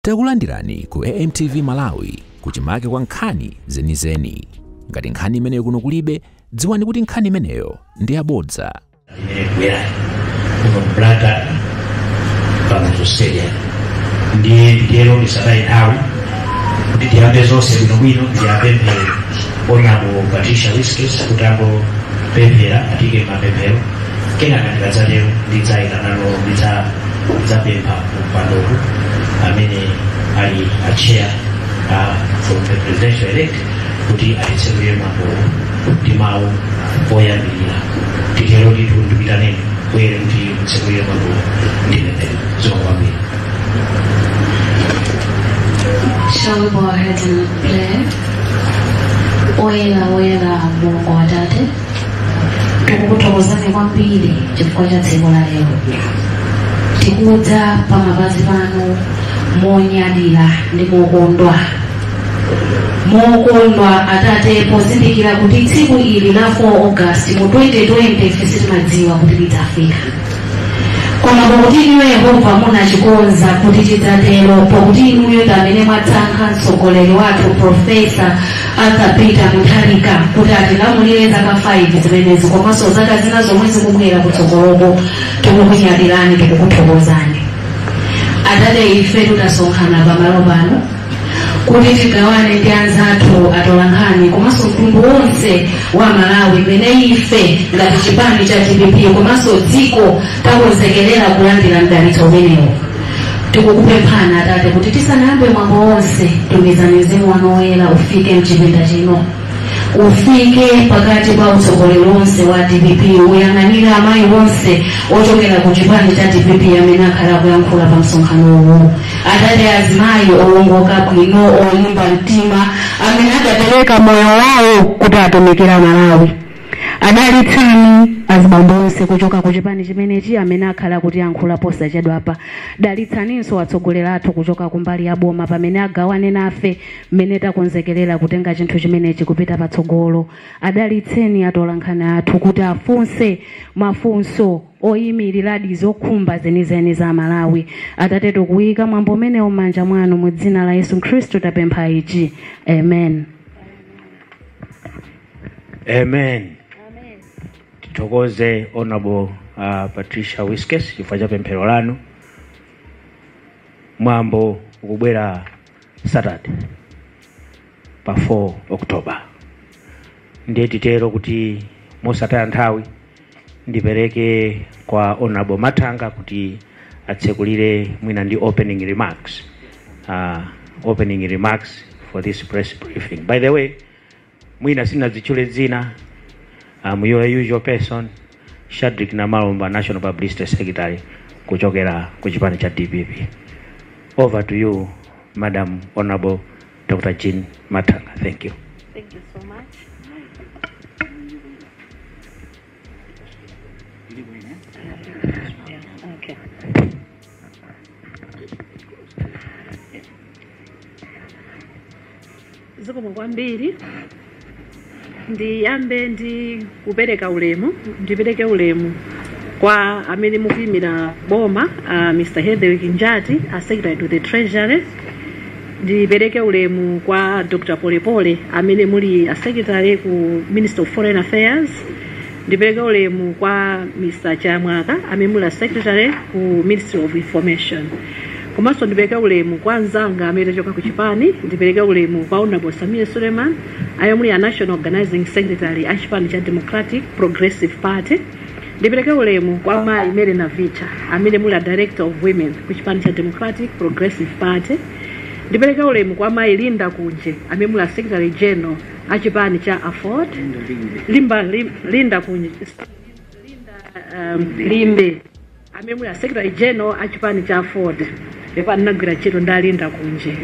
Takulandirani ku AMTV Malawi kuchimake kwa nkhani zenizeni. Ngati nkhani imeneyo kuno kulibe, dziwani kuti nkhani imeneyo ndi yabodza. Kuya kuno brata pamuzosenya ndi lero ndisadai nthawi kuti tiyambe zonse bwinobwino tiyapemphera onabo Patricia Whiskers kuti pemphera atike mapemphero kenaka ndikadzatero ndidzayika nalo ndidzapempha mpandoko amene ali a chair from the presidential elect kuti atitsekulire mwambo kuti mawu oyambirira titero ndikupitaneni kwere kuti mtsekulire mwambo ndinenero zokwambiri. Shall we go ahead and play? Oyera Mulungu Atate, tukukuthokozani kwambiri chifukwa cha tsiku la lero. Tikudza pa mapazi pano monyadira ndi mokondwa Atate pozindikira kuti tsiku ili la 4 August mu 2020 ife sitimadziwa kuti lidzafika. Koma pakuti inuyo Yehova munachikonza kuti chidzatero, pakuti inuyo amene mwatsankha mtsogoleri wathu Profesa Arthur Peter Mutharika kuti atilamulire zaka 5 zimenezi komanso zaka zina zomwe zikubwera kutsogoloko. Tikukunyadirani, tikukuthokozani Atate. Ife tasonkhana pamalo pano kuti tigawane ndi anzathu atolankhani komanso mtundu wonse wa Malawi mene ife ngati chipani cha TPP komanso dziko takonzekerera kulandira mdalitso umenewo. Tikukupemphani Atate kuti tisanayambe mwambo wonse tumiza mzimu wanu woyera ufike mchipinda chino, ufike pakati pa utsogoleri wonse wa TPP, uyang'anire amayi wonse ochokera ku chipani cha TPP amene akhala kuyankhula pa msonkhano uwu. Atate, azimayi owongoka bwino olimba mtima amene adapereka moyo wawo kuti atumikira Malawi, adalitsani azibambo onse kuchoka ku chipani chimenechi amene akhala kuti yankhula posachedwa apa. Dalitsaninso atsogoleri athu kuchoka kumbali ya boma pamene agawane nafe mmene takonzekerera kutenga chinthu chimenechi kupita patsogolo. Adalitseni atolankhani athu kuti afunse mafunso oyimiriradi zokhumba zenizeni za Malawi. Atate, tikuyika mwambo umenewo m'manja mwanu mu dzina la Yesu Khristu tapempha ichi, amen. Amen. Titokoze Honorable Patricia Whiskers chifukwa cha pemphero lanu. Mwambo ukubwera Saturday pa 4 October. Ndiye titero kuti mosataya nthawi ndipereke kwa Honorable Mathanga kuti atsekulire mwina ndi opening remarks for this press briefing. By the way, mwina sinadzichule dzina, your usual person, Shadrack Namalomba, National Publicity Secretary kuchokera ku chipani cha DPP. Over to you, Madam Honorable Dr. Jean Mathanga. Thank you. Thank you so much. Okay. Zikomo kwambiri. Ndiyambe ndi kupereka ulemu kwa amene mukuyimira boma, Mr. Hedwick Njati, Secretary to the Treasury. Ndipereke ulemu kwa Dr. Polepole amene muli Secretary ku Minister of Foreign Affairs. Ndipereke ulemu kwa Mr. Chamwaka amene muli Secretary ku Ministry of Information. Komanso ndipereke ulemu kwa nzanga amene choka ku chipani. Ndipereke ulemu kwa Honorable Samia Suleiman ayomuli a National Organizing Secretary a chipani cha Democratic Progressive Party. Ndipereke ulemu kwa Mayi Mary Navicha amene muli a Director of Women ku chipani cha Democratic Progressive Party. Ndipereke ulemu kwa Mayi Linda Kunje amene muli a Secretary General a chipani cha Afford. Linda Kunje Limbe amene muli a Secretary General a chipani cha Afford. Lepa nagwira ntchito nda Linda Kunje.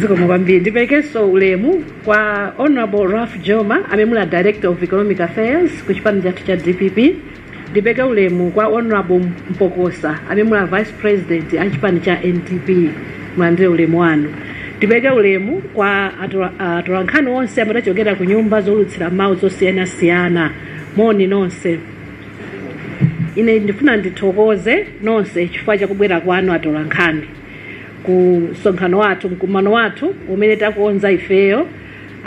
Zikomo kwambiri. Ndiperekenso ulemu kwa Honorable Ralph Joma amene muli a Director of Economic Affairs ku chipani cha DPP. Ndipereke ulemu kwa Honorable Mpokosa amene muli a Vice President a chipani cha NTP. Mwandire ulemu wanu. Ndipereke ulemu kwa atolankhani onse amene achokera ku nyumba zolutsira mawu zosiyanasiyana. Moni nonse. Ine ndifuna ndithokoze nonse chifukwa cha kubwera kwanu atolankhani. kusonkhano wathu mkumano wathu umene takuonza ifeyo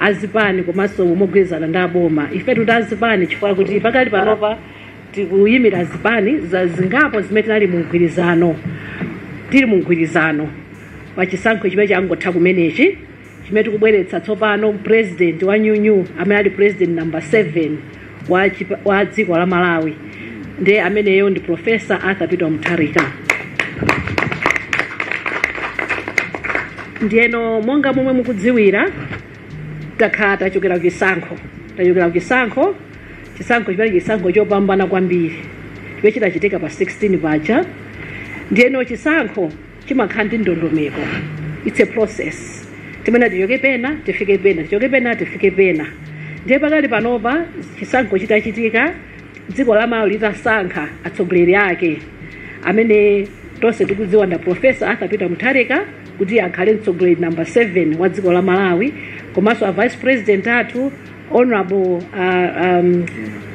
azipani komanso umogwirizana ndi aboma. Ife tuti azipani chifukwa kuti pakali panopa tikuyimira azipani zingapo zimene tinali mu mgwirizano pa chisankho chimene changotha kumenechi chimene tikubweretsa tsopano president wa new amene ali president number 7 wa dziko la Malawi ndiye ameneyo ndi Professor Arthur Peter Mutharika. Ndiyeno monga momwe mukudziwira takhala tachokera kuchisankho chimene chisankho chopambana kwambiri chimene chinachitika pa 16 paja. Ndiyeno chisankho chimakhala ndi ndondomeko, it's a process. Timene tichoke pena tifike pena, tichoke pena tifike pena. Ndiye pakali panopa chisankho chitachitika dziko la Malawi litasankha atsogoleri ake amene tonse tikudziwa nda Professor Arthur Peter Mutharika kuti akhale mtsogoleri number 7 wa dziko la Malawi, komanso a vice president athu Honorable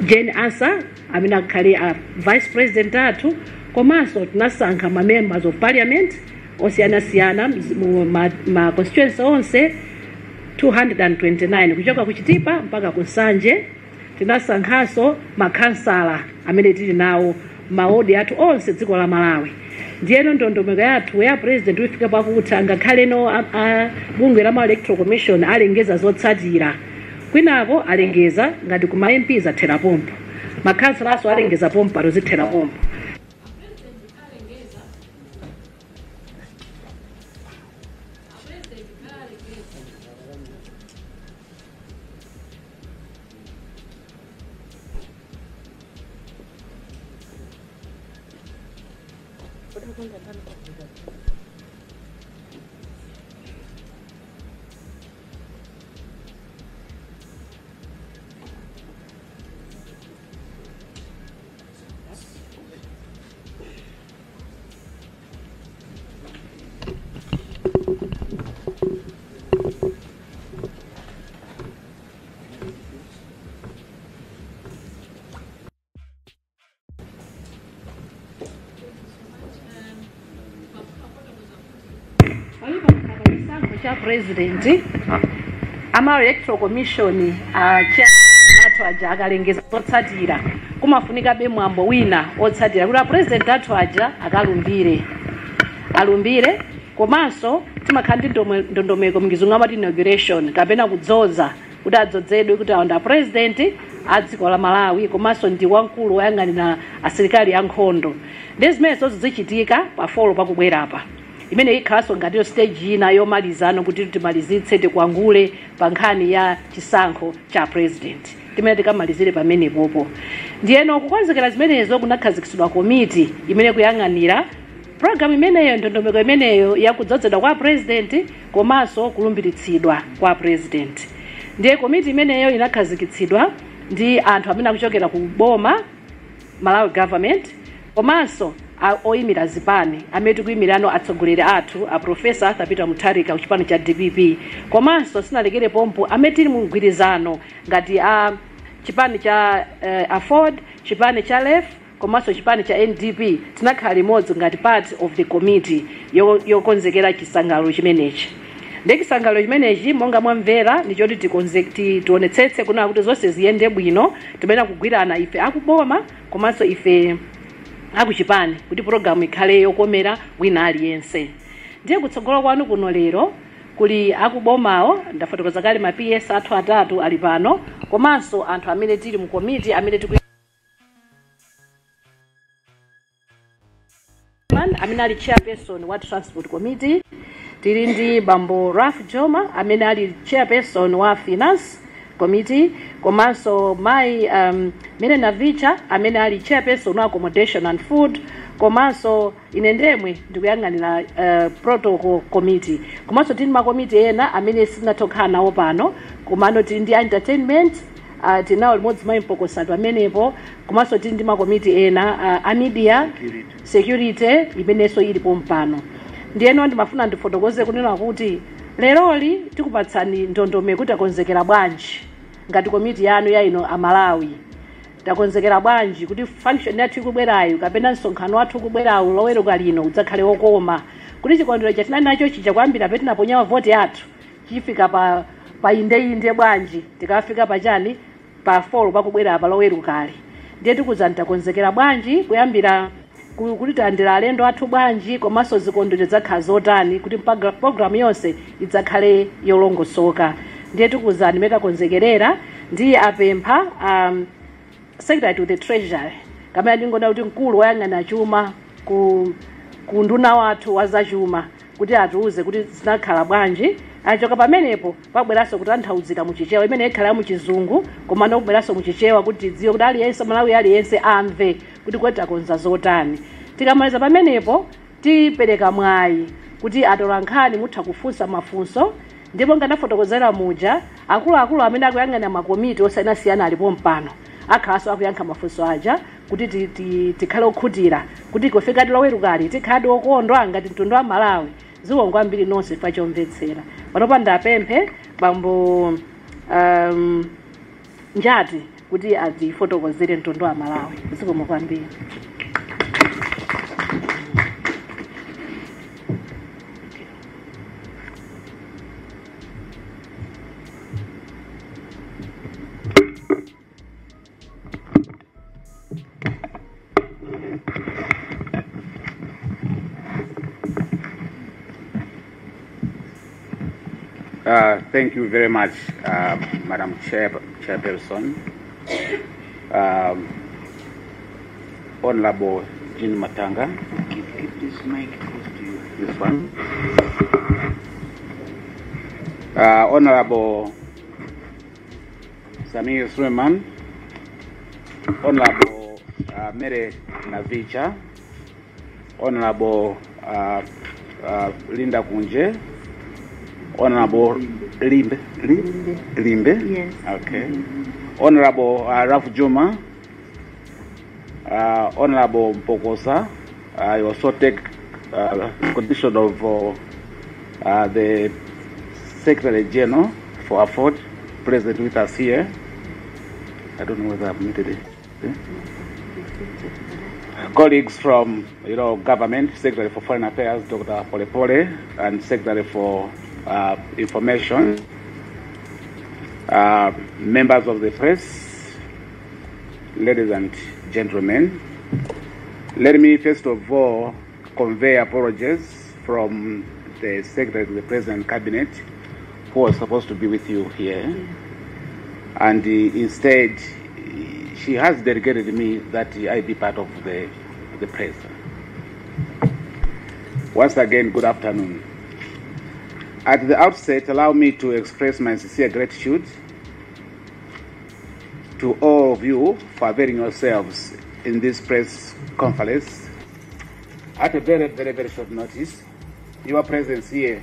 Jane Ansa amene akhale a vice president athu, komanso tinasankha ma members of parliament osiyanasiyana ma constituency onse 229 kuchoka kuchitipa mpaka kusanje. Tinasankhanso makhansala amene tili nawo maodi athu onse dziko la Malawi. Ndiyeno ndondomeko yathu ya president wifika pakutha ngakhale bungwe la Malawi Electoral Commission alengeza zotsatira. Kwinako alengeza ngati kuma MPs athera pompo, makhansalaso alengeza pompo azithera pompo. President Malawi Electoral Commission chairman aja akalengeza zotsatira kumafunika be mwambo wina otsatira kuti president athu aja alumbire komanso timakhala ndi ndondomeko mngizungu amati inauguration kapena kudzoza kuti adzozedwe kuti aonda president a dziko la Malawi komanso ndi wamkulu woyang'anira asilikali ankhondo. Ndi zimene zichitika pa 4 pakubwerapa imene ikhaso ngati stage ina yomalizano kuti timalizitse tikwangule pa nkhani ya chisankho cha president timene tikamalizire pamene popo. Ndiyeno kukonzekera zimenezo kunakhazikitsidwa komiti imene kuyang'anira program imeneyo ndondomeko imeneyo yakudzozedwa kwa president komanso kulumbiritsidwa kwa president. Ndiye komiti imeneyo inakhazikitsidwa ndi anthu amene akuchokera ku boma Malawi government komanso oyimira zipani amene tikuyimirano atsogoleri athu a Professor Arthur Peter Mutharika ku chipani cha DPP komanso sinalekere pompo amene tili mu mgwirizano ngati chipani cha Afford, chipani cha Left komanso chipani cha NDP tinakhala limodzi ngati part of the committee yokonzekera chisangalalo chimenechi. Ndi chisangalalo chimenechi monga mwamvera ndichoti tionetsetse kuna kuti zonse ziyende bwino timene kugwirana ife akuboma komanso ife akuchipani kuti program ikhale yokomera wina aliyense. Ndiye kutsogolo kwanu kuno lero kuli akubomawo ndafotokoza kale ma PS athu 3 ali pano komanso anthu amene tili mu committee amene amene ali chairperson wa transport committee. Tili ndi Bambo Raf Joma amene ali chairperson wa finance committee komanso mai Mirena Vicha amene ali chairperson wa accommodation and food komanso ine ndemwe ndikuyang'anira protocol committee komanso tili ma committee ena amene sinatokhala nawo pano komano tili ndi entertainment tinawo limodzi maimpokosatu amenepo komanso tili ndi ma committee ena a media security imenenso ilipo mpano. Ndiyeno ndimafuna ndifotokoze kunena kuti leroli tikupatsani ndondomeko kuti akonzekera bwanji ngati komiti yanu ya ino Amalawi takonzekera bwanji kuti function yathu ikubwerayo kapena msonkhano wathu ukubwerayo loweruka lino udzakhale wokoma kuti chikondwerero chatinali nacho chija kuyambira petinaponya mavoti athu chifika pa inde bwanji tikafika pachani pa 4 pakubwera apa lowerukali ndiye tikuza nitakonzekera bwanji kuyambira kuti tandira alendo athu bwanji komanso zikondwerero zakhala zotani kuti program yonse idzakhale yolongosoka ndiye tikuza ndimekakonzekerera ndiye apempha secretary to the treasury kamene ndingona kuti mkulu woyang'ana chuma ku nduna wathu wa zachuma kuti atiuze kuti zinakhala bwanji achoka pamenepo pabweranso kutanthauzira muchichewa imene ikhala muchizungu koma ndikubweranso muchichewa kuti dziwe kuti aliyense Malawi aliyense amve kuti kweti akonza zotani. Tikamaliza pamenepo tipereka mwayi kuti atolankhani mutha kufunsa mafunso ndipo nganafotokozera muja akuluakulu amene akuyang'ana makomiti osiyanasiyana alipo mpano akhalanso akuyankha mafunso aja kuti tikhale okhutira kuti kufika lowerukali tikhale okondwa ngati mtundu wa Malawi ziwongwa ambiri nonse pachomvetsera panopa ndapemphe bambo Njati kuti atifotokozere mtundu wa Malawi zikomo kwambiri. Thank you very much, Madam Chairperson. Honorable Jean Matanga. Keep this mic close to you. This one. Honorable Samir Suleiman. Honorable Mere Navicha. Honorable Linda Kunje. Honorable Limbe. Yes. Okay. Honorable Raf Juma. Honorable Mpokosa. I also take condition of the Secretary General for Afford, present with us here. I don't know whether I've muted it. Colleagues from government, Secretary for Foreign Affairs, Dr. Polepole, and Secretary for Information, members of the press, ladies and gentlemen, let me first of all convey apologies from the Secretary to the President Cabinet, who was supposed to be with you here, and instead she has delegated me that I be part of the press. Once again, good afternoon. At the outset, allow me to express my sincere gratitude to all of you for availing yourselves in this press conference. At a very, very, very short notice, your presence here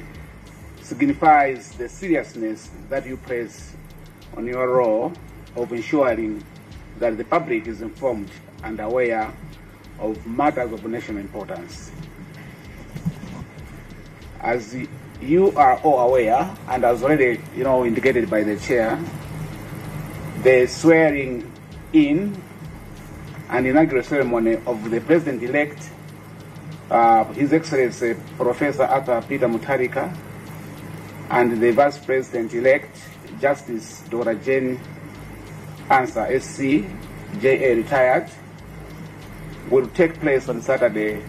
signifies the seriousness that you place on your role of ensuring that the public is informed and aware of matters of national importance. As you are all aware, and as already indicated by the chair, the swearing in and inaugural ceremony of the President-elect, His Excellency Professor Arthur Peter Mutharika, and the Vice President-elect, Justice Dr. Jane Ansah, SC, JA retired, will take place on Saturday,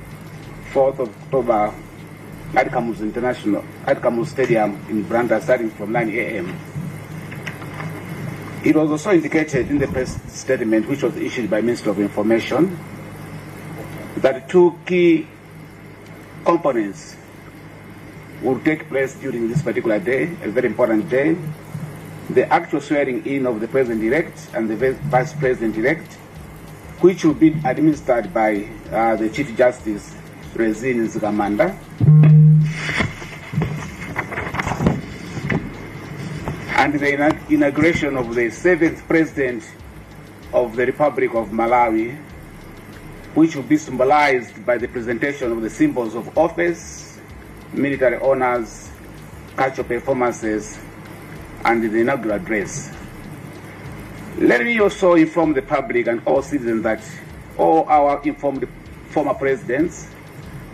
4th of October, at Kamus Stadium in Branda, starting from 9 a.m. It was also indicated in the press statement, which was issued by Minister of Information, that two key components will take place during this particular day, a very important day: the actual swearing in of the President-elect and the Vice President-elect, which will be administered by the Chief Justice, Rezin Zigamanda, and the inauguration of the 7th President of the Republic of Malawi, which will be symbolized by the presentation of the symbols of office, military honors, cultural performances, and the inaugural address. Let me also inform the public and all citizens that all our informed former presidents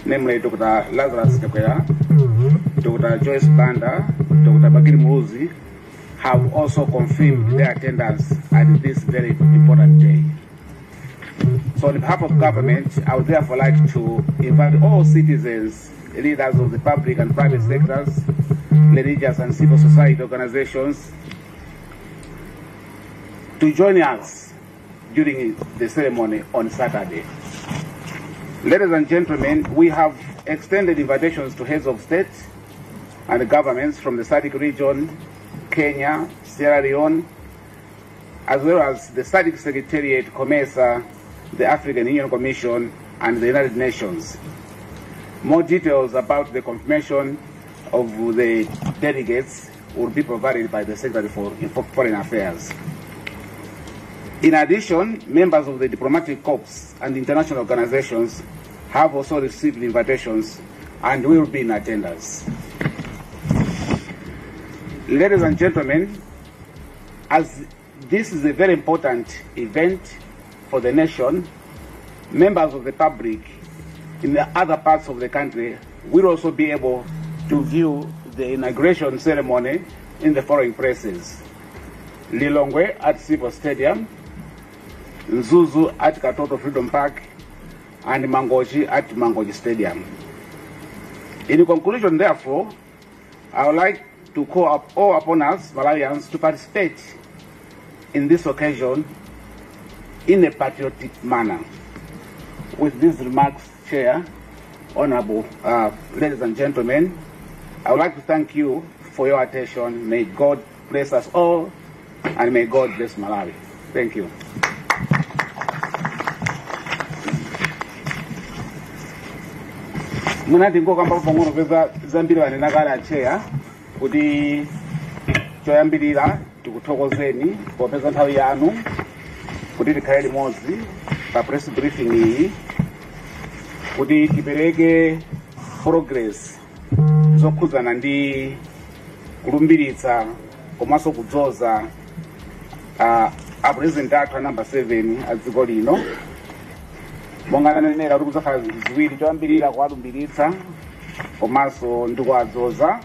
namely Dr. Lazarus Chakwera, Dr. Joyce Banda, Dr. Bakiri Muruzi, have also confirmed their attendance at this very important day. So on behalf of government, I would therefore like to invite all citizens, leaders of the public and private sectors, religious and civil society organizations, to join us during the ceremony on Saturday. Ladies and gentlemen, we have extended invitations to heads of state and governments from the SADC region, Kenya, Sierra Leone, as well as the SADC Secretariat, COMESA, the African Union Commission, and the United Nations. More details about the confirmation of the delegates will be provided by the Secretary for Foreign Affairs. In addition, members of the diplomatic corps and international organizations have also received invitations and will be in attendance. Ladies and gentlemen, as this is a very important event for the nation, members of the public in the other parts of the country will also be able to view the inauguration ceremony in the following places: Lilongwe at Civil Stadium, Nzuzu at Katoto Freedom Park, and Mangoji at Mangoji Stadium. In conclusion, therefore, I would like to call up all upon us, Malawians, to participate in this occasion in a patriotic manner. With these remarks, Chair, Honorable ladies and gentlemen, I would like to thank you for your attention. May God bless us all, and may God bless Malawi. Thank you. Munati ngoka mbapongono peza zambiri wanenakala Chair kuti choyambirira tikuthokozeni popeza nthawi yanu kuti tikhale limodzi pa press briefing iyi kuti tipereke progress zokhudzana ndi kulumbiritsa komanso kudzoza a president athu a number 7 a dziko lino. Monga nanenera kuti kudzakhala ziwiri, choyambirira kuwalumbiritsa komanso ndi kuwadzoza.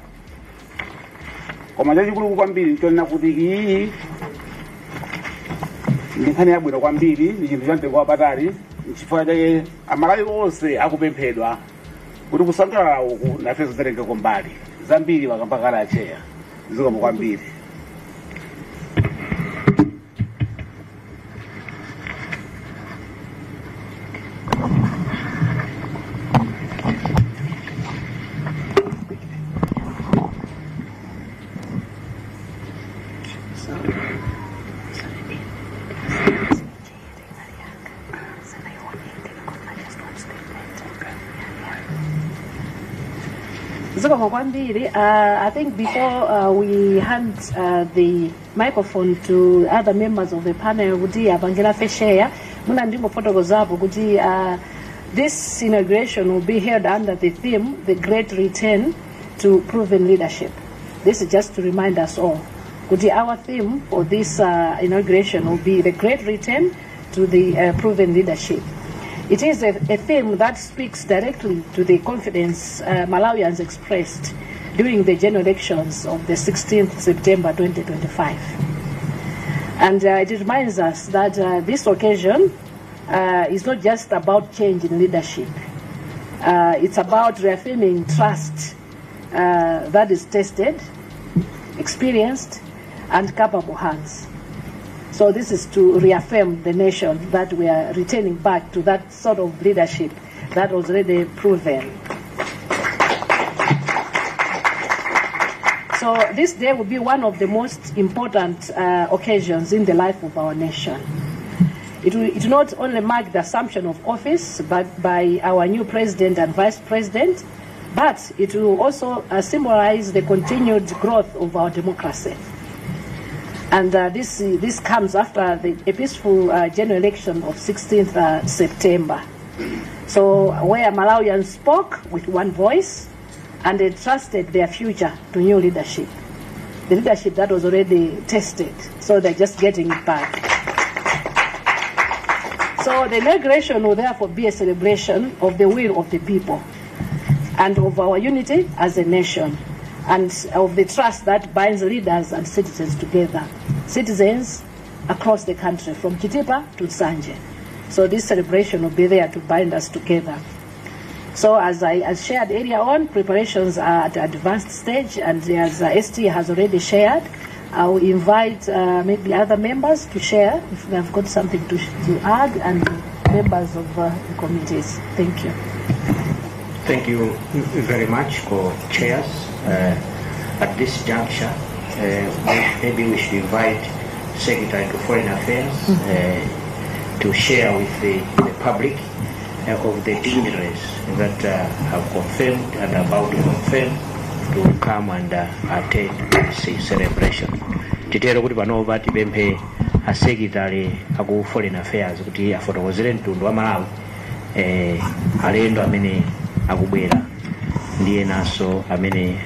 Koma chachikulu kwambiri nchonena kuti iyi ndi nkhani yabwino kwambiri, ndi chinthu cha mtengo wapatali, n'chifukwa chake Amalawi onse akupemphedwa kuti kusangalala uku nafeso zitengeko mbali zambiri wakambakala Chair. Zikomo kwambiri. I think before we hand the microphone to other members of the panel, this inauguration will be held under the theme, The Great Return to Proven Leadership. This is just to remind us all. Our theme for this inauguration will be The Great Return to the Proven Leadership. It is a theme that speaks directly to the confidence Malawians expressed during the general elections of the 16th September 2025. And it reminds us that this occasion is not just about change in leadership. It's about reaffirming trust that is tested, experienced, and capable hands. So this is to reaffirm the nation that we are returning back to that sort of leadership that was already proven. So this day will be one of the most important occasions in the life of our nation. It will not only mark the assumption of office by our new president and vice president, but it will also symbolize the continued growth of our democracy. And this comes after a peaceful general election of 16th September. So where Malawians spoke with one voice and they trusted their future to new leadership. The leadership that was already tested, so they're just getting it back. So the inauguration will therefore be a celebration of the will of the people and of our unity as a nation, and of the trust that binds leaders and citizens together, citizens across the country, from Kitipa to Sanje. So this celebration will be there to bind us together. So as I shared earlier on, preparations are at advanced stage, and as ST has already shared, I will invite maybe other members to share if they have got something to add, and members of the committees. Thank you. Thank you very much, co-chairs. At this juncture, maybe we should invite Secretary to Foreign Affairs to share with the public of the dignitaries that have confirmed and about to confirm to come and attend this celebration. Titero kuti pano bati bemphe a Secretary aku Foreign Affairs kuti afotokozere mtundu wa Malawi alendo amene akubwera ndiye naso amene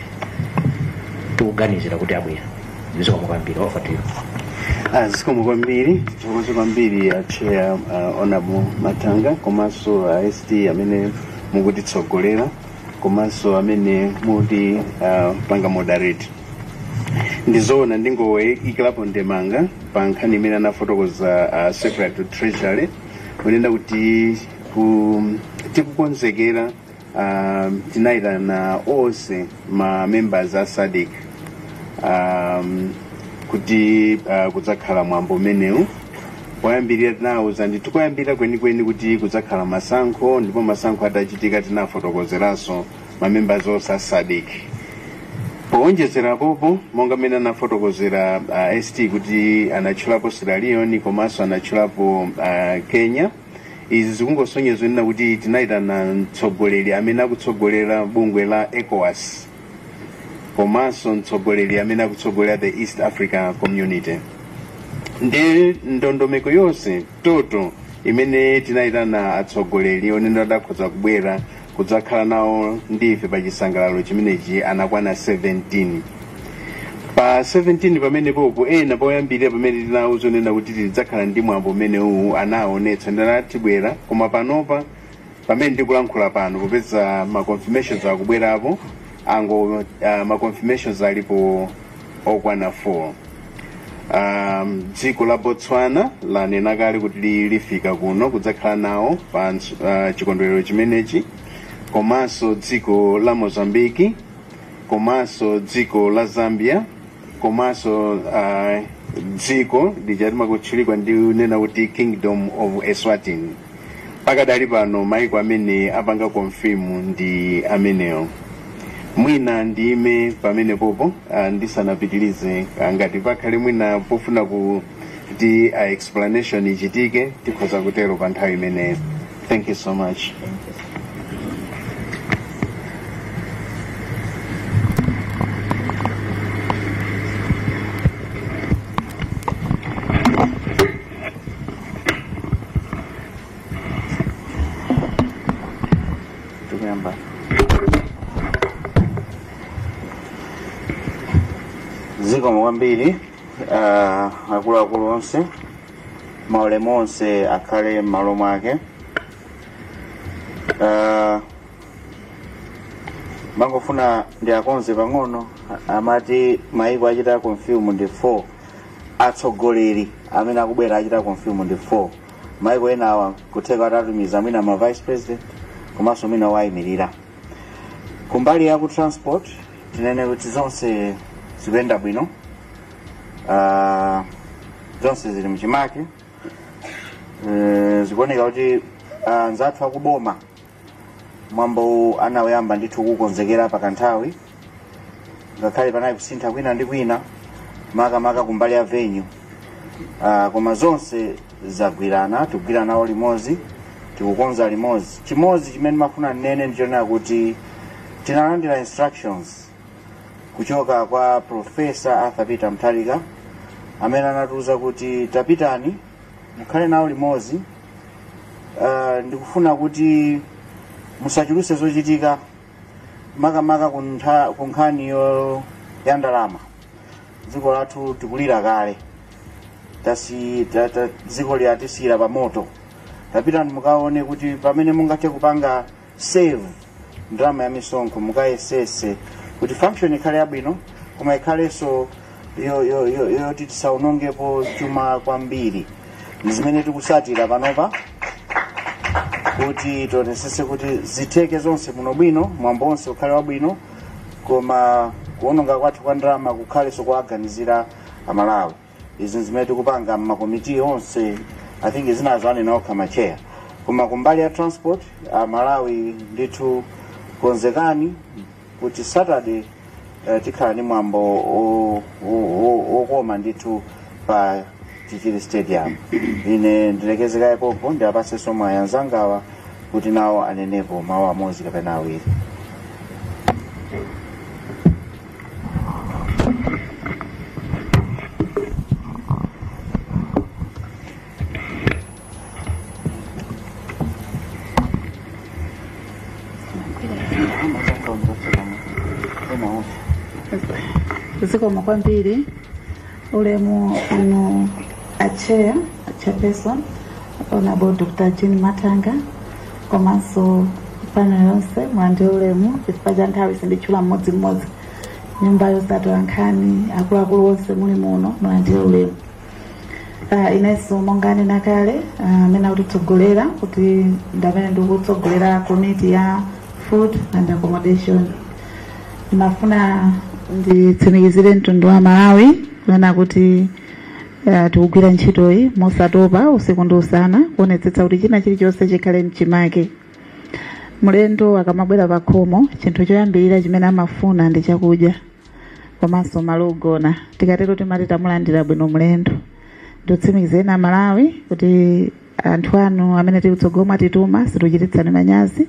tukuganizira kuti abwera. Zikomo kwambiri. Over to you. Zikomo kwambiri, chikomo kwambiri Chair Honorable Matanga, komanso ST amene mukutitsogolera, komanso amene muti panga moderate. Ndizoona ndingowe ikilapo ndemanga pa nkhani imene anafotokoza Secretary to Treasury kunena kuti tikukonzekera tinayitana onse ma members a SADC kuti kudzakhala mwambo umenewu. Poyambirira tinawuza ndi tikoyambira kwenikweni kuti kudzakhala masankho, ndipo masankho atachitika tinafotokozeranso ma members onse a SADC. Powonjezera popo monga mmene anafotokozera ST kuti anatchulapo Sierra Leone komanso anatchulapo Kenya. Izi zikungosonyeza nena kuti tinayitana mtsogoleri amene akutsogolera bungwe la ECOWAS komanso mtsogoleri amene akutsogolera the East Africa Community. Ndi ndondomeko yonse toto imene tinayitana atsogoleri onena adakhoza kubwera kudzakhala nawo ndife pa chisangalalo chimenechi anakwana 17. Pa 17 pamene popo ena poyambirira pamene tinawuza nena kuti tidzakhala ndi mwambo umene uwu anaonetsa ndatibwera, koma panopa pamene ndikulankhula pano popeza ma confirmations akubwerapo ma confirmations alipo okwana 4. Dziko la Botswana lanena kale kuti lifika kuno kudzakhala nawo pa chikondwerero chimenechi, komanso dziko la Mozambique, komanso dziko la Zambia, komanso dziko lijatima kutchulikwa ndi nena kuti Kingdom of Eswatini. Pakadali pano maiko amene apanga confirm ndi amenewo. Mwina ndime pamene popo ndisanapitilize ngati pakhale mwina pofuna kuti explanation ichitike tikhoza kutero pa nthawi imeneyo. Thank you so much. Zikomo kwambiri akuluakulu onse, maulemu onse akhale m'malo mwake. Mangofuna ndi akonze pang'ono amati maiko achita confirm ndi 4 atsogoleri amene akubwera achita confirm ndi 4. Maiko ena awa kutheka atatumiza mwina ma vice president komanso mwina wayimirira. Kumbali ya ku transport tinene kuti zonse zikuyenda bwino, zonse zili mchimake, zikuoneka kuti nzathu akuboma mwambo anaweyamba ndithu kukonzekera pakanthawi, ngakhale panali kusintha kwina ndi kwina makamaka kumbali ya venue, koma zonse zagwirana, tikugwiranawo limodzi, tikukonza limodzi. Chimodzi chimene mafuna nene ndichonera kuti tinalandira instructions kuchoka kwa Professor Arthur Peter Mutharika amene anatiuza kuti tapitani mukhale nawo limodzi. Ndikufuna kuti musachuluse zochitika makamaka ku nkhani ya ndalama. Dziko lathu tikulira kale, dziko liatisira pa moto. Tapitani mukaone kuti pamene mungathe kupanga save ndalama ya misonkho mukayesese kuti function ikhale yabwino koma ikhalenso yoti tisaonongepo chuma kwambiri. Zimene tikusatira panopa kuti tionesese kuti zitheke zonse muno bwino, mwambo onse ukhale wabwino, koma kuononga kwathu kwa ndalama kukhalenso kuwaganizira Amalawi. Izi zimene tikupanga m'makomiti onse, I think zinazo anena okha macheya. Koma kumbali ya transport Malawi ndithu konzekani kuti Saturday tikhala ni mwambo okoma ndithu pa Chichiri Stadium. Ine ndilekezeka ipopo ndiapase soma yanzangawa kuti nawo anenepo mawu amodzi kapena awiri. Zikoma kwambiri ulemu ano chairperson honorable Dr. Jean Matanga komanso panel yonse mwandi ulemu chifukwa cha nthawi sindichula mmodzi nyumba yosatu ankhani akuluakulu onse muli muno mwandi ulemu. Inenso mongani nakale amene akutitsogolera kuti ndamene ndikutsogolera committee ya food and accommodation. Ndimafuna nditsimikizire mtundu wa Malawi kuona kuti tikugwira ntchito iyi mosatopa usiku ndi usana kuonetsetsa kuti china chilichonse chikhale mchimake. Mulendo akamabwera pa khomo chinthu choyambirira chimene amafuna ndi chakudya komanso malo ogona. Tikatero timati tamulandira bwino mulendo. Nditsimikizeni Amalawi kuti anthu anu amene tikutsogolo mwatituma situchititsani manyazi.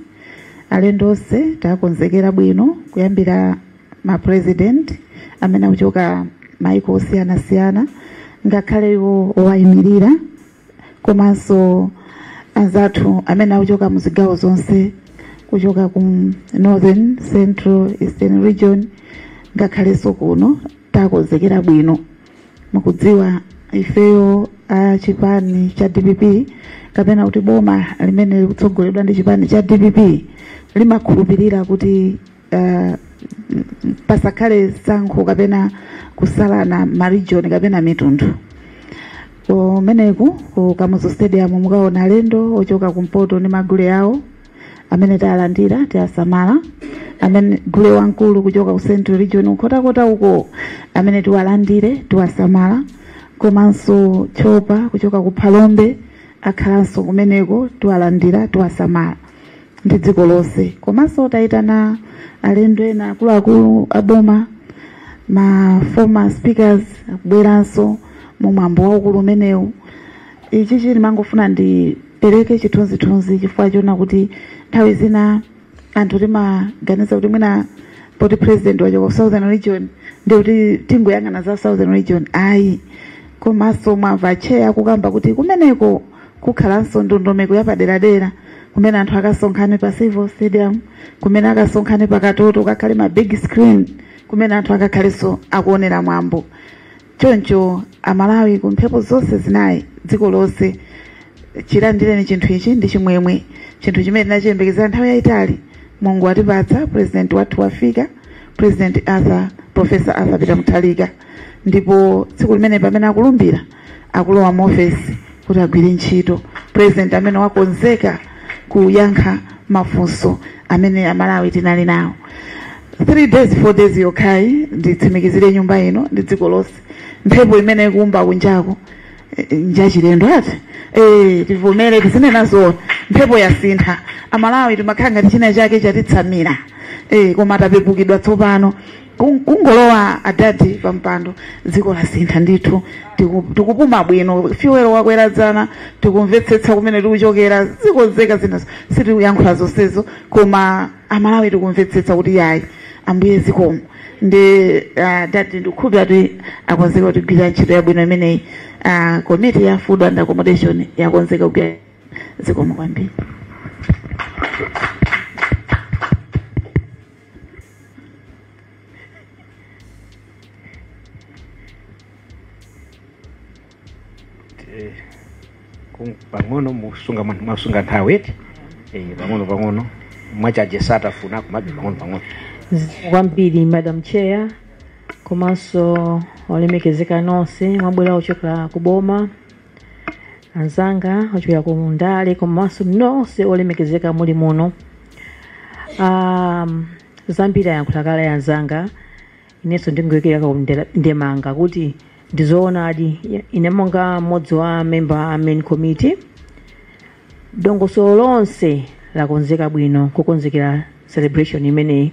Alendo onse takonzekera bwino kuyambira ma president amene akuchoka maiko osiyana ngakhale iwo owayimirira komanso anzathu amene akuchoka muzigawo zonse kuchoka ku Northern, Central, Eastern region ngakhalenso kuno takonzekera bwino. Mukudziwa ifeyo chipani cha DPP kapena kuti boma limene likutsogoledwa ndi chipani cha DPP limakhulupirira kuti pasakhale sankho kapena kusalana maregion kapena mitundu. Kumeneku ku Kamuzu Stadium mukaona alendo ochoka kumpoto ndi magule yawo amene talandira tiasamala, amene gule wankulu kuchoka ku Central region ukhotakota uko amene tiwalandire tiwasamala, komanso chopa kuchoka ku Phalombe akhalanso kumeneko tiwalandira tiwasamala ndi dziko lonse. Komanso taitana alendo ena akuluakulu aboma ma former speakers akubweranso mu mwambo waukulu umenewu. Ichi chili mangofuna ndipereke chithunzithunzi chifukwa chona kuti nthawi zina anthu timaganiza kuti mwina poti president wachoka ku Southern region ndi kuti tingoyang'ana za Southern region. Ayi, komanso mwamva cheya kukamba kuti kumeneko kukhalanso ndondomeko yapaderadera kumene anthu akasonkhane pa Civil Stadium, kumene akasonkhane pa Katoto kakhale ma big screen, kumene anthu akakhalenso akuonera mwambo. Choncho Amalawi kumphepo zonse zinayi dziko lonse chilandireni chinthu ichi ndi chimwemwe, chinthu chimene tinachiyembekezera nthawi yayitali. Mulungu watipatsa president wathu wafika, President Professor Arthur Peter Mutharika, ndipo tsiku limene pamene akulumbira akulowa mu office kuti agwire ntchito. President amene wakonzeka kuyankha mafunso amene Amalawi tinali nawo. 3 days 4 days yokhayi nditsimikizire nyumba ino ndi dziko lonse mphepo imene ikumba kunjako njachilendo ati tivomere tizinena zona mphepo yasintha. Amalawi timakhala ngati china chake chatitsamira koma tapepukidwa tsopano kungolowa adadi pampando dziko lasintha ndithu. Tikupuma bwino fiwero wakweradzana tikumvetsetsa kumene tikuchokera zikonzeka zinazo sitikuyankhula zonsezo koma Amalawi tikumvetsetsa kuti yayi ambuye zikomo ndi dati ndikukhulupirira kuti akonzeka kuti gwira ntchito yabwino imeneyi. Committee ya food and accommodation yakonzeka kugwira zikomo kwambiri. Pang'ono musunga nthawi pang'ono mwachaje satafuna kumabe pang'ono. Kwambiri Madam Chair, komanso olemekezeka nonse mwabwera ochokera kuboma, anzanga ochokera ku Mundale, komanso nonse olemekezeka muli muno. Zambiri yankhulakala yanzanga, inenso ndingoyekera ndemanga kuti ndizoonadi ine monga mmodzi wa member a main committee, dongosolo lonse lakonzeka bwino kukonzekera celebration imeneyi.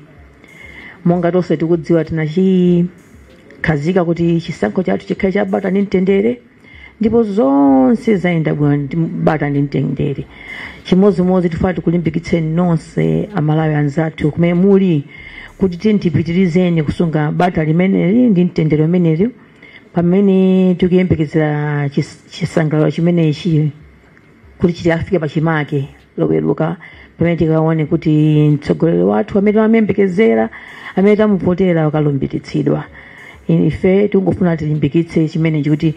Monga tonse tikudziwa tinachikhazika kuti chisankho chathu chikhale cha bata ndi mtendere, ndipo zonse zayenda bwino ndi bata ndi mtendere. Chimodzimodzi tifuna tikulimbikitseni nonse amalawi anzathu kumene muli kuti tipitirizeni kusunga bata limeneli ndi mtendere umeneli pamene tikuyembekezera chisangalalo chimenechi kuti chitafike pachimake loweruka, pamene tikaone kuti mtsogoleri wathu amene amembekezera amene tamupotera wakalumbiritsidwa. Ife tikungofuna tilimbikitse chimenechi kuti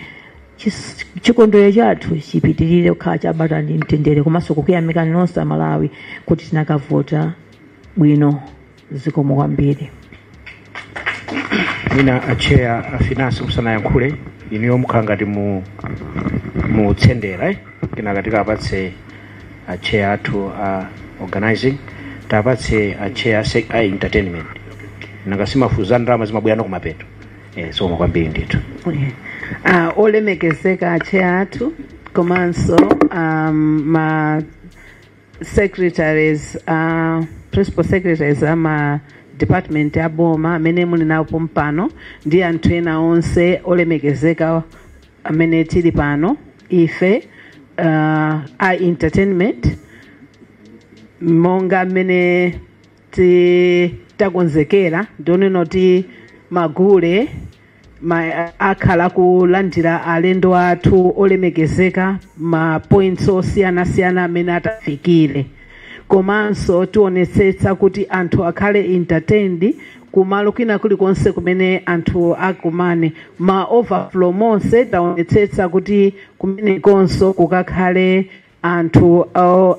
chikondwerero chathu chipitirire kukhala cha bata ndi mtendere, komanso kukuyamika nonse amalawi kuti tinakavota bwino. Zikomo kwambiri. Mina achair afinansi kusana yankhule iniyo mkhangati mu tsendera kina katika apatse achair athu organizing tapatse achair a entertainment nakasima fuza ndrama zimabuyana kumapeto so kwambiri ndithu. Olemekezeka achair athu komanso ma secretaries principal secretaries ama department ya boma amene muli nawo pompano ndi anthu ena onse olemekezeka amene tili pano. Ife a entertainment monga amene takonzekera ndionena kuti magule akhala kulandira alendo athu olemekezeka ma points osiyana amene atafikire, komanso tionetsetsa kuti anthu akhale entertained kumalo kwina kulikonse kumene anthu akumane. Ma overflow monse taonetsetsa kuti kumene konso kukakhale anthu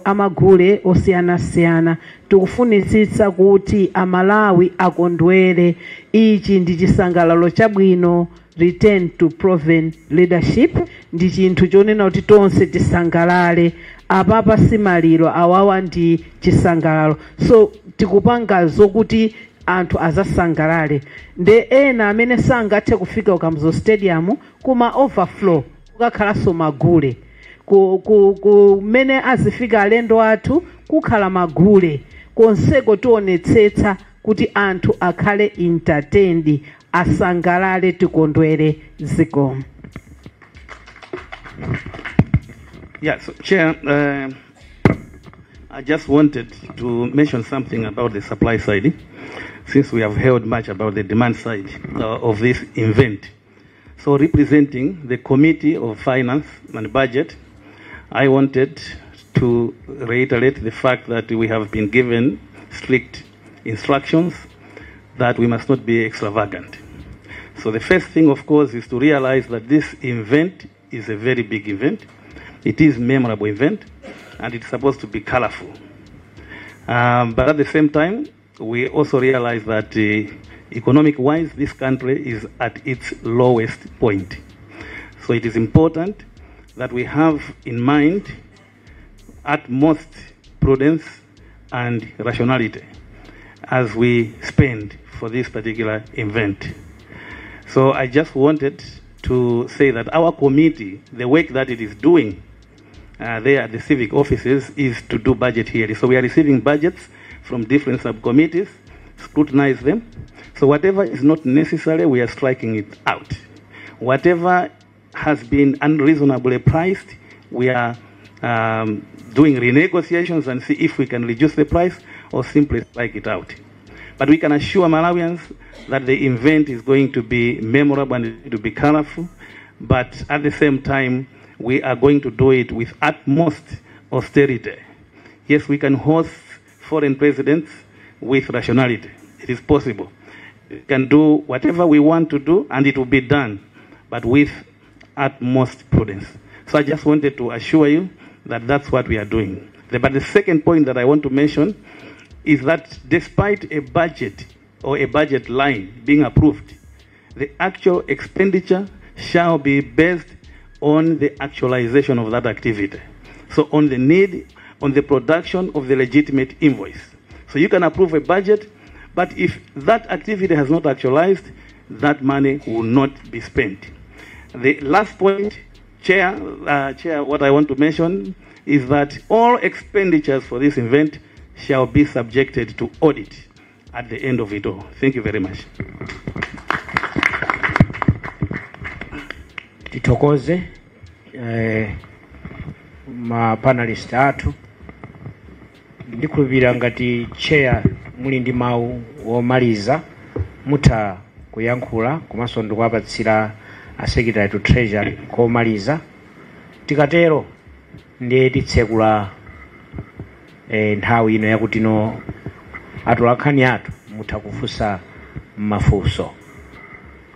amagule osiyana. Tikufunitsitsa kuti amalawi akondwere. Ichi ndi chisangalalo chabwino, return to proven leadership, ndi chinthu chonena kuti tonse tisangalale. Apapa simaliro, awawa ndi chisangalalo. So tikupanga zokuti anthu azasangalale. Nde ena amene sangathe kufika ukamzo stadium kuma overflow kukakhalanso magule. Kumene azifika alendo athu kukhala magule. Konseko tionetsetsa kuti anthu akhale entertained, asangalale, tikondwere. Zikomo. Yeah, so Chair, I just wanted to mention something about the supply side, since we have heard much about the demand side of this event. So representing the Committee of Finance and Budget, I wanted to reiterate the fact that we have been given strict instructions that we must not be extravagant. So the first thing, of course, is to realize that this event is a very big event. It is a memorable event, and it's supposed to be colorful. But at the same time, we also realize that economic-wise, this country is at its lowest point. So it is important that we have in mind utmost prudence and rationality as we spend for this particular event. So I just wanted to say that our committee, the work that it is doing there at the civic offices is to do budget hearings. So we are receiving budgets from different subcommittees, scrutinize them. So whatever is not necessary, we are striking it out. Whatever has been unreasonably priced, we are doing renegotiations and see if we can reduce the price or simply strike it out. But we can assure Malawians that the event is going to be memorable and to be colorful, but at the same time, we are going to do it with utmost austerity. Yes, we can host foreign presidents with rationality. It is possible. We can do whatever we want to do, and it will be done, but with utmost prudence. So I just wanted to assure you that that's what we are doing. But the second point that I want to mention is that despite a budget or a budget line being approved, the actual expenditure shall be based on the actualization of that activity. So on the need, on the production of the legitimate invoice. So you can approve a budget, but if that activity has not actualized, that money will not be spent. The last point, Chair, what I want to mention is that all expenditures for this event shall be subjected to audit at the end of it all. Thank you very much. Titokoze ma panelist athu ndikulubira ngati chair muli ndi mawu womaliza mutha kuyankhula komanso ndikuwapatsira a secretary to treasury komaliza tikatero ndiye titsekula nthawi ino yakuti no atolankhani athu mutha kufunsa mafunso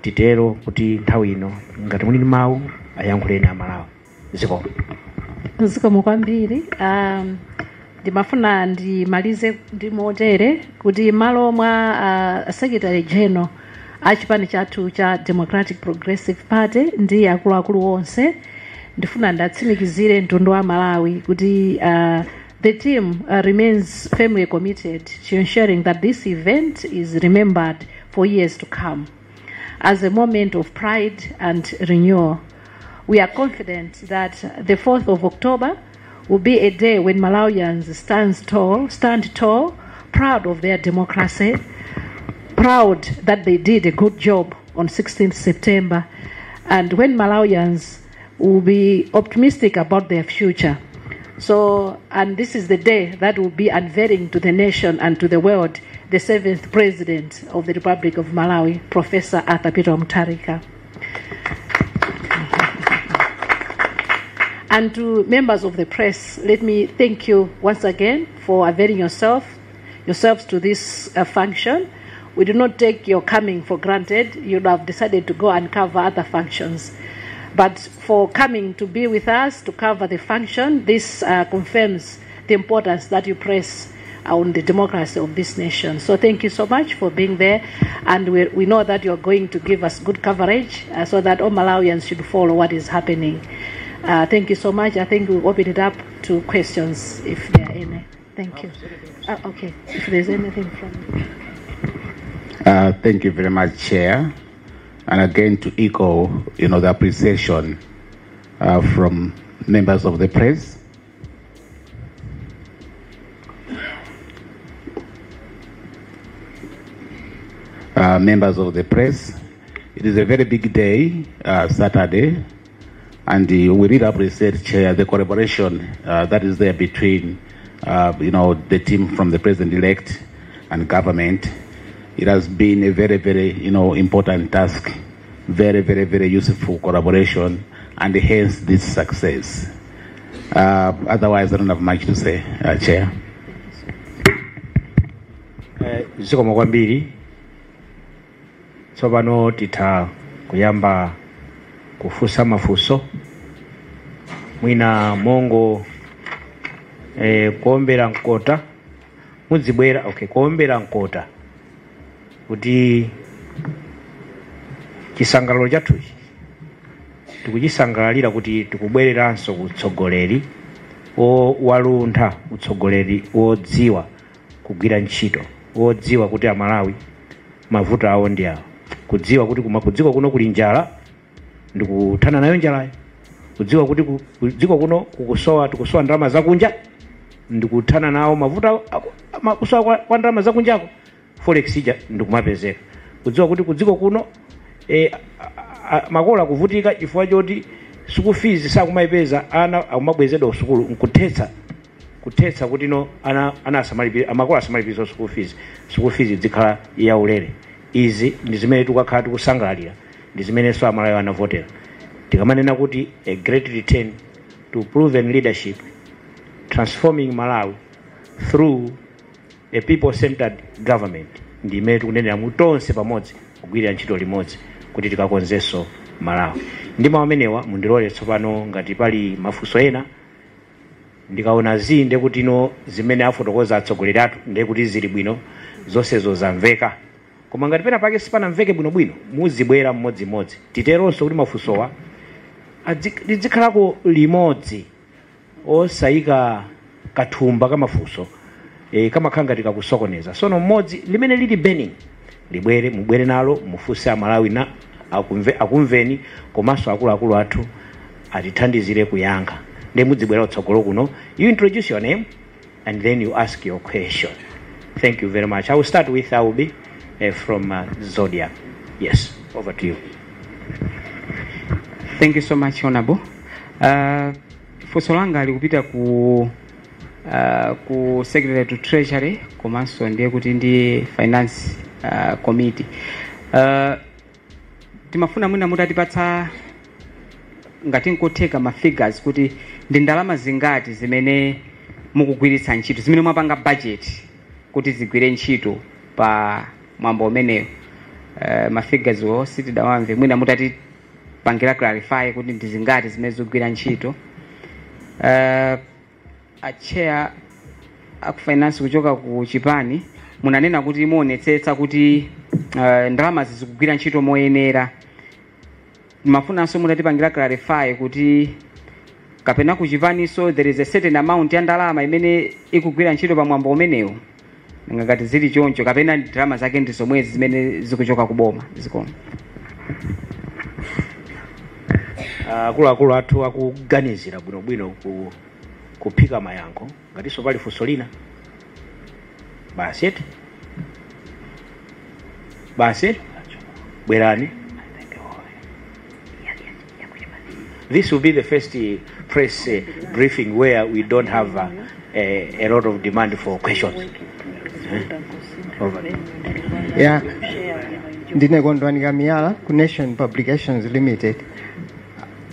titero kuti nthawi ino ngati muli ndi mawu ayankhuleni amalawi zikomo kwambiri. Ndimafuna ndimalize ndi motere kuti malo mwa secretary general achipani chathu cha Democratic Progressive Party ndi akuluakulu onse ndifuna ndatsimikizire mtundu wa Malawi kuti the team remains firmly committed to ensuring that this event is remembered for years to come as a moment of pride and renewal. We are confident that the 4th of October will be a day when Malawians stand tall, proud of their democracy, proud that they did a good job on 16th September, and when Malawians will be optimistic about their future. So, and this is the day that will be unveiling to the nation and to the world the 7th President of the Republic of Malawi, Professor Arthur Peter Mutharika. And to members of the press, let me thank you once again for availing yourselves to this function. We do not take your coming for granted. You have decided to go and cover other functions. But for coming to be with us to cover the function, this confirms the importance that you place on the democracy of this nation. So thank you so much for being there. And we know that you're going to give us good coverage so that all Malawians should follow what is happening. Thank you so much. I think we'll open it up to questions if there are any. Thank you. Okay, if there's anything from you. Thank you very much, Chair. And again, to echo, the appreciation from members of the press. Members of the press, it is a very big day, Saturday, and we really appreciate, Chair, the collaboration that is there between, the team from the President-elect and government. It has been a very, very, important task, very, very, very useful collaboration, and hence this success. Otherwise, I don't have much to say, Chair. Zikomo kwambiri. Tsopano titha kuyamba kufunsa mafunso. Mwina mongo kuombera mkota. Mudzibwera, okay, kuombera mkota. Kuti chisangalalo chathu tikuchisangalalira kuti tikubwereranso kutsogoleri waluntha utsogoleri wodziwa kugwira ntchito, wodziwa kuti Amalawi mavuto awo ndi awo, kudziwa kuti kudziko kuno kuli njala ndikuthana nayo njalayo, kudziwa kuti kudziko kuno tikusowa ndalama zakunja ndikuthana nawo mavuto kusowa kwa ndalama zakunjako forex ija ndikumapezeka, kudziwa kuti kudziko kuno makolo akuvutika chifukwa choti school fees sakumayipeza, ana akumabwezedwa usukulu kuthetsa kuti ana asamalipira, makolo asamalipira school fees zikhala yaulere. Izi ndi zimene tikakhala tikusangalalira, ndi zimenenso Amalawi anavotera. Tikamanena kuti a great return to proven leadership, transforming Malawi through a people-centered government, ndi imene tikunenera mutonse pamodzi kugwirira ntchito limodzi kuti tikakonzenso Malawi. Ndi mawu amenewa mundilole tsopano ngati pali mafunso ena ndikaona zinde kuti no zimene afotokoza atsogoleri athu ndiye kuti zili bwino zonsezo zamveka. Koma ngati pena pake sipanamveke bwinobwino muzibwera mmodzimodzi titeronso kuti mafunsowa lizikhalako limodzi osayika kathumba kamafunso kamakhala ngati kakusokoneza. Sono mmodzi limene lili burning mubwere nalo mufunse Amalawi na akumveni komanso akuluakulu athu atithandizire kuyankha. Ndiye mudzibwera utsogolo kuno. You introduce your name and then you ask your question. Thank you very much. I will start with Aubi from Zodiac. Yes, over to you. Thank you so much, Honorable. Funso langa alikupita ku Secretary to Treasury komanso ndiye kuti ndi Finance Committee. Timafuna mwina mutatipatsa ngati nkotheka ma figures kuti ndi ndalama zingati zimene mukugwiritsa ntchito zimene mwapanga budget kuti zigwire ntchito pa mwambo umenewo. Ma figures wo sitidawamve mwina mutati pangira clarify kuti ndi zingati zimene zigwira ntchito. A chair aku finance kuchoka ku Chipani munanena kuti muonetsetsa kuti ndalama zikugwira ntchito moyenera. Mafunanso mutatipangira clarify kuti kapena ku Chipani so there is a certain amount ya ndalama imene ikugwira ntchito pa mwambo umenewo ngati zili choncho kapena ndalama zake ndi zomwezi zimene zikuchoka kuboma zikoma. Akuluakulu athu akuganizira bwinobwino kuphika mayankho ngatinso pali funso lina. Basi bwerani. This will be the first press briefing where we don't have a lot of demand for questions. Over. Yeah. Ndine Gondwani Gamiala, Nation Publications Limited.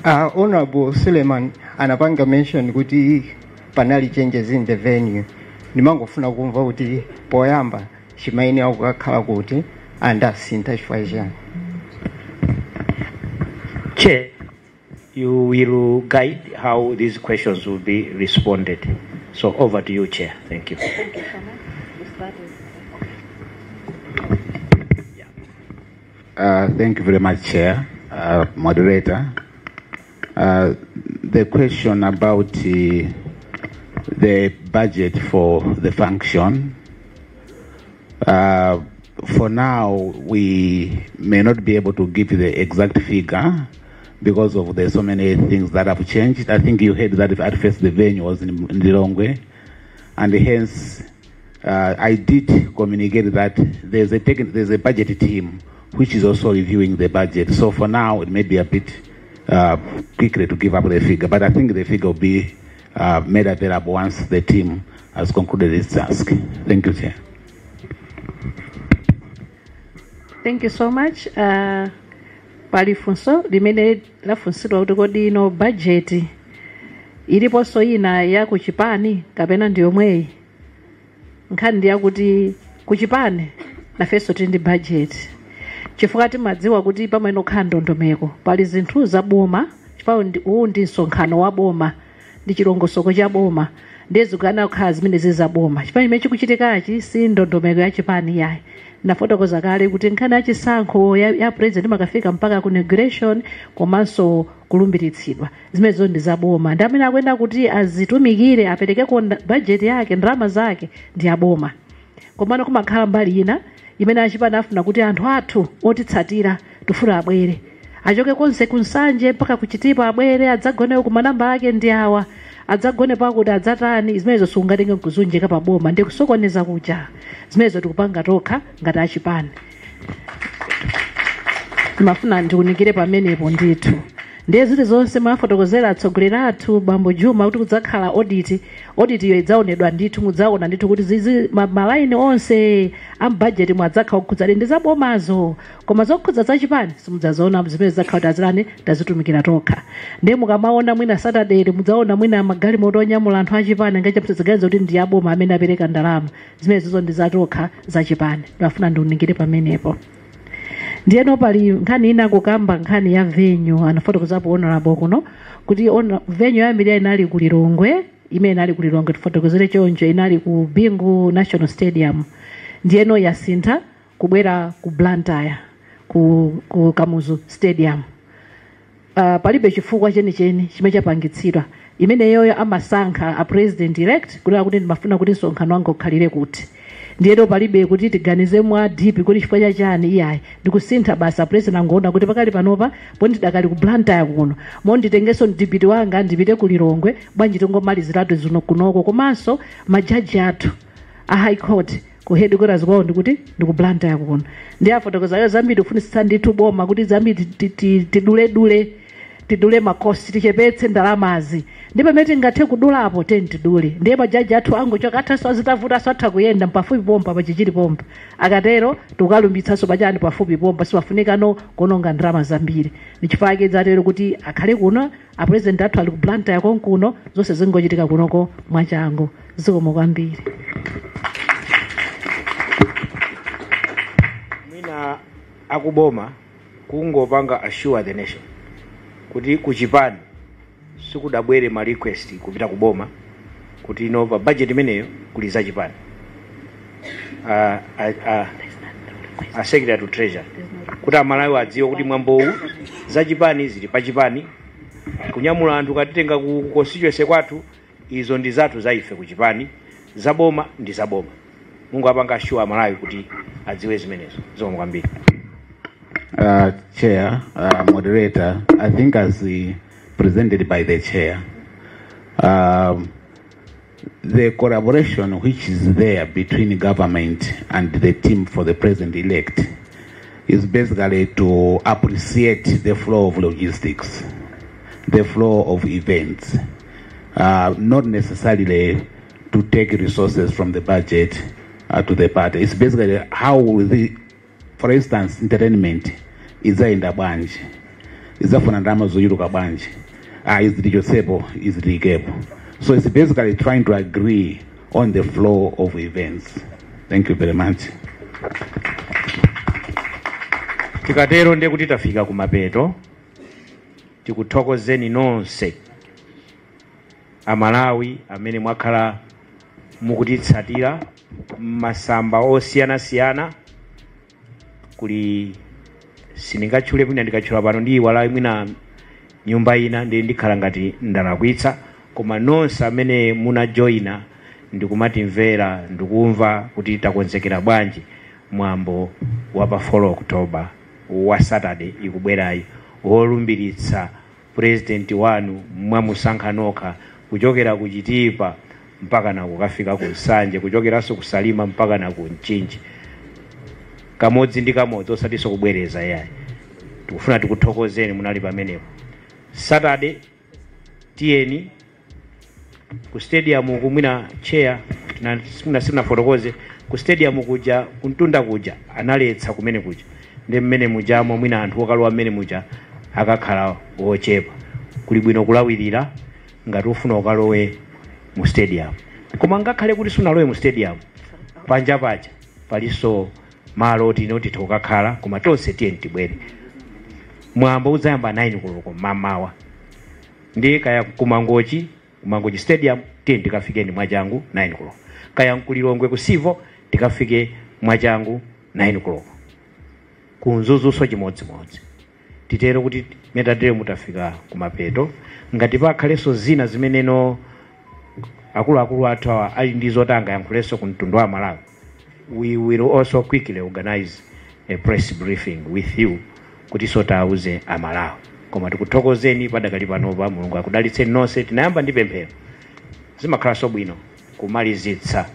Honorable Suleiman anapanga mention kuti panali changes in the venue. Nimangofuna kumva kuti poyamba chimaini akukhala kuti andasintha chifukwa chani. Chair, you will guide how these questions will be responded. So over to you, Chair. Thank you. Thank you so much. Thank you very much, Chair, Moderator. The question about the budget for the function, for now, we may not be able to give you the exact figure because of the so many things that have changed. I think you heard that at first the venue was in Lilongwe, and hence I did communicate that there's a budget team which is also reviewing the budget. So for now, it may be a bit quickly to give up the figure, but I think the figure will be made available once the team has concluded its task. Thank you, Chair. Thank you so much. Pali funso limene lafunsidwa kuti kodi ino budget iliponso ina ya ku Chipani kapena ndi yomweyi. Nkhani ndi yakuti ku Chipani nafenso tili ndi budget. Chifukwa timadziwa kuti pamene okhala ndondomeko pali zinthu za boma chifukwa uwu ndi msonkhano wa boma ndi chilongosoko cha boma ndizo kana kukhala zimene ziza boma. Chifukwa imene chikuchitikachi si ndondomeko ya Chipani yayi. Nafotokoza kale kuti nkhani ya chisankho ya president makafika mpaka ku inauguration komanso kulumbiritsidwa zimenezo ndi za boma. Ndi amene akwenda kuti azitumikire apereke ku budget yake ndalama zake ndi ya boma. Komano kumakhala mbali ina imene Achipani afuna kuti anthu athu otitsatira tufuna abwere achoke konse kunsanje mpaka kuchitipa abwere adzagone ku manamba ake ndi awa adzagone pakuti adzatani zimenezo sungatenge kuzunjika pa boma ndi kusokoneza kuja zimenezo tikupanga tokha ngati Achipani. Timafuna ndikunikire pamenepo ndithu. Ndiye zili zonse mafotokozera atsogoleri athu Bambo Juma kuti kudzakhala audit yo idzaonedwa ndithu mudzaona ndithu kuti zizi malaini onse am budget mwadzakhala kukudzali ndi zabomazo koma zokhudza za Chipani simudzaziona zimene zakhala tazilani tazitumikira tokha. Ndiye mukamaona mwina Saturday mudzaona mwina magali moto onyamula anthu a Chipani ngachapsitsaganiza kuti ndi aboma amene apereka ndalama zimene zizo ndi zatokha za Chipani. Ndafuna ndiunikire pamenepo. Ndiye no pali nkhani ina kukamba nkhani ya venue anafotokozapo honorable kuno kuti venue ya Millia inali ku Lilongwe imene inali ku Lilongwe tifotokozere choncho inali ku Bingu National Stadium ndiyeno yasintha kubwera ku Blantyre ku Kamuzu Stadium. Palibe chifukwa chenicheni chimene chapangitsidwa imeneyoyo amasankha a president elect kunena kuti ndimafuna kuti msonkhano wangu ukhalire kuti ndiyeno palibe kuti tiganize mwa deep kuti chifukwa chani iyayi ndikusintha basa president angoona kuti pakali panopa poni tidakali ku Blantyre kuno monditengenso mdipiti wanga ndipite ku Lilongwe bwanji tingomaliziratu zino kunoko komanso majaji athu a high court ku headquarters kwawo ndikuti ndiku Blantyre kuno ndi afotokozayo zambiri kufunisisa ndithu boma kuti zambiri tidule makosti tichepetse ndalamazi ndipo pamene tingathe kudulapo tidule ndiye majaji athu angochoka athaso azitavuta satha kuyenda pafupi pompa pachichiri pompa akatero tikalumbitsanso pachani pafupi pompa sipafunika no kuononga ndalama zambiri ndichifukwa dzatero kuti akhale kuno a president athu ali ku Blantyre konkuno zonse zingochitika kunoko mwachangu zikomo kwambiri. Mwina akuboma kungopanga assure the nation kuti kuchipani sikudabwere ma request kupita kuboma kuti ino pa budget imeneyo kuli za chipani a secretary to treasury kuti amalawi adziwe kuti mwambowu za chipani zili pa chipani kunyamula anthu katitenga ku constituency kwathu izo ndi zathu za ife ku chipani za boma ndi za boma. Mungu apanga assure amalawi kuti adziwe zimenezo zomwe kwambiri. Chair, moderator, I think as presented by the chair, the collaboration which is there between government and the team for the president-elect is basically to appreciate the flow of logistics, the flow of events, not necessarily to take resources from the budget to the party. It's basically how for instance, entertainment is in the bunch. Is for ndama zoyiruka bunch. Is the Josebo, is the Gebo. So it's basically trying to agree on the flow of events. Thank you very much. Tikatero ndiye kuti tafika kumapeto. Tikuthokozeni nonse amalawi amene mwakhala mukutitsatira masamba osiyana kuli siningachule mwina ndikachula pano ndi wala mwina nyumba ina ndi ndikhala ngati ndalakwitsa koma nonse amene muna joina ndikumatimvera ndikumva kuti takonzekera bwanji mwambo wa pa 4 October wa Saturday ikubwerayi wolumbiritsa president wanu mwamusankha nokha kuchokera ku Chitipa mpaka na kukafika ku Nsanje kuchokeranso ku Salima mpaka na ku Mchinji kamodzi ndi kamodzi osatiso kubwereza yayi. Tikufuna tikuthokozeni munali pamenepo. Saturday tieni ku stadium kumwina chair sina fotokoze ku stadium kuja kuntunda kuja analetsa kumene kuja ndi mmene mujamo mwina anthu okalowa mmene muja akakhala ochepa kuli bwino kulawirira ngati ufuna ukalowe mu stadium koma ngakhale kuti sunalowe mu stadium panja paja paliso malo oti inoti tokakhala koma tonse tiye ntibwere mwambo uzayamba 9 koloko mamawa ndi kaya kumangochi stadium tiye tikafike ndi mwachangu 9 koloko kaya mkulilongwe ku Sivo tikafike mwachangu 9 koloko kunzuzuso chimodzimodzi titero kuti metatero mutafika kumapeto ngati pakhaleso zina zimeneno akulu athu awa ali ndi zotanga yankhuleso ku mtundu wa Malawi. We will also quickly organize a press briefing with you kuti sotauze amalawi koma tikuthokozeni padakali panopa Mulungu akudalitseni nonse. Tinayamba ndi pemphero zimakhala sobwino kumalizitsa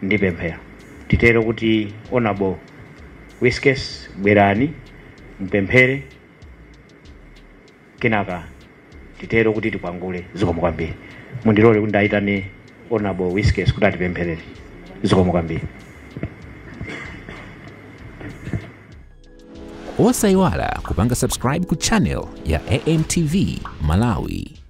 ndi pemphero titero kuti honorable Whiskers bwerani mpemphere kenaka titero kuti tikwangule zikomo kwambiri. Mundilole kuti ndayitane honorable Whiskers kuti atipempherere zikomo kwambiri. Osayiwala kupanga subscribe ku channel ya AMTV Malawi.